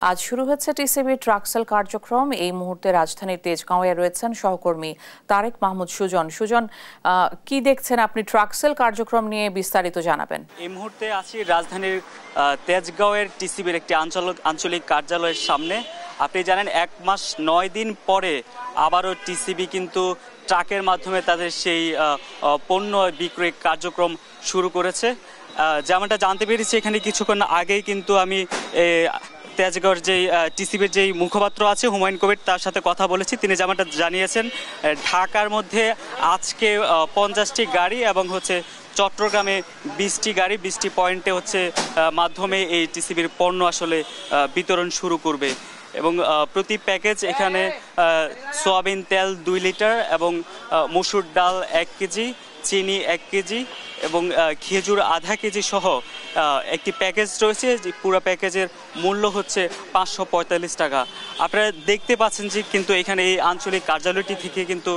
আজ শুরু হচ্ছে টিসিবির ট্রাকসেল কার্যক্রম। এই মুহূর্তে রাজধানীর তেজগাঁওয়ে রয়েছেন সহকর্মী তারেক মাহমুদ সুজন। সুজন, কি দেখছেন আপনি? ট্রাকসেল কার্যক্রম নিয়ে বিস্তারিত জানাবেন। এই মুহূর্তে আছি রাজধানীর তেজগাঁওয়ের টিসিবির একটি আঞ্চলিক কার্যালয়ের সামনে। আপনি জানেন 1 মাস 9 দিন পরে আবারও টিসিবি কিন্তু ট্রাকের মাধ্যমে তাদের সেই পণ্য বিক্রয় কার্যক্রম শুরু করেছে। যেমনটা জানতে পেরেছি এখানে কিছুক্ষণ আগেই কিন্তু আমি তেজগাঁওয়ের যেই টিসিবির যেই মুখপাত্র আছে হুমায়ুন কবির, তার সাথে কথা বলেছি। তিনি যেমনটা জানিয়েছেন ঢাকার মধ্যে আজকে 50টি গাড়ি এবং চট্টগ্রামে 20টি গাড়ি 20টি পয়েন্টে মাধ্যমে এই টিসিবির পণ্য আসলে বিতরণ শুরু করবে। এবং প্রতি প্যাকেজ এখানে সয়াবিন তেল 2 লিটার এবং মসুর ডাল 1 কেজি, চিনি 1 কেজি এবং খেজুর আধা কেজি সহ একটি প্যাকেজ রয়েছে। পুরো প্যাকেজের মূল্য হচ্ছে 545 টাকা। আপনারা দেখতে পাচ্ছেন যে কিন্তু এখানে এই আঞ্চলিক কার্যালয়টি থেকে কিন্তু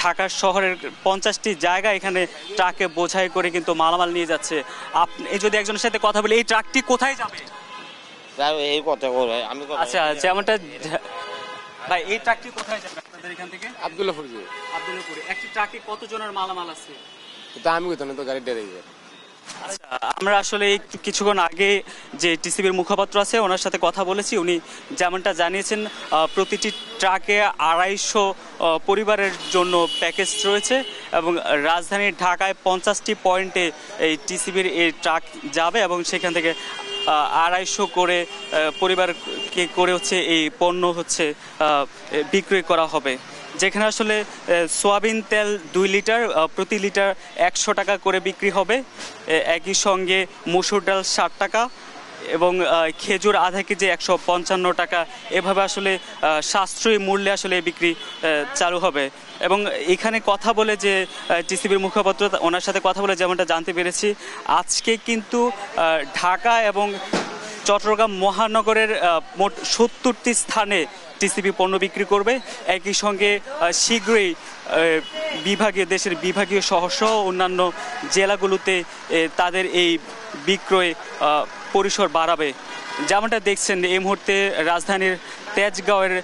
ঢাকার শহরের 50টি জায়গা এখানে ট্রাকে বোঝাই করে কিন্তু মালামাল নিয়ে যাচ্ছে। আপনি যদি একজনের সাথে কথা বলি, এই ট্রাকটি কোথায় যাবে? এই কথা বলে আমি আচ্ছা, যেমনটা ভাই, এই ট্রাকটি কোথায় যাবে আপনাদের এখান থেকে? আব্দুল্লাহপুর। আব্দুল্লাহপুরে একটি ট্রাকে কতজনের মালামাল আছে? এটা আমি কইতাম না, তো গাড়ি ডেরে গেছে। আচ্ছা, আমরা আসলে কিছুক্ষণ আগে যে টিসিবির মুখপাত্র আছে ওনার সাথে কথা বলেছি। উনি যেমনটা জানিয়েছেন প্রতিটি ট্রাকে 250 পরিবারের জন্য প্যাকেজ রয়েছে এবং রাজধানীর ঢাকায় 50টি পয়েন্টে এই টিসিবির এই ট্রাক যাবে এবং সেখান থেকে 250 করে পরিবারকে করে এই পণ্য বিক্রয় করা হবে। যেখানে আসলে সয়াবিন তেল 2 লিটার প্রতি লিটার 100 টাকা করে বিক্রি হবে। একই সঙ্গে মসুর ডাল 60 টাকা এবং খেজুর আধা কেজি 155 টাকা। এভাবে আসলে সাশ্রয়ী মূল্যে আসলে বিক্রি চালু হবে। এবং এখানে কথা বলে যে টিসিবির মুখপাত্র, ওনার সাথে কথা বলে যেমনটা জানতে পেরেছি আজকে কিন্তু ঢাকা এবং চট্টগ্রাম মহানগরের মোট 70টি স্থানে টিসিবি পণ্য বিক্রি করবে। একই সঙ্গে শীঘ্রই দেশের বিভাগীয় শহরসহ অন্যান্য জেলাগুলোতে তাদের এই বিক্রয় পরিসর বাড়াবে। যেমনটা দেখছেন এই মুহূর্তে রাজধানীর তেজগাঁওয়ের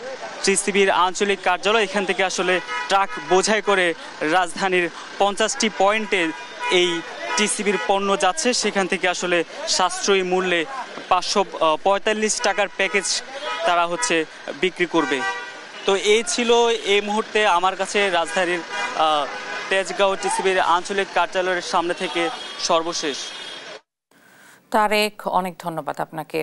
টিসিবির আঞ্চলিক কার্যালয়, এখান থেকে আসলে ট্রাক বোঝাই করে রাজধানীর 50টি পয়েন্টে এই টিসিবির পণ্য যাচ্ছে। সেখান থেকে আসলে সাশ্রয়ী মূল্যে 545 টাকার প্যাকেজ তারা বিক্রি করবে। তো এই ছিল এই মুহূর্তে আমার কাছে রাজধানীর তেজগাঁও টিসিবির আঞ্চলিক কার্যালয়ের সামনে থেকে সর্বশেষ। তারেক, অনেক ধন্যবাদ আপনাকে।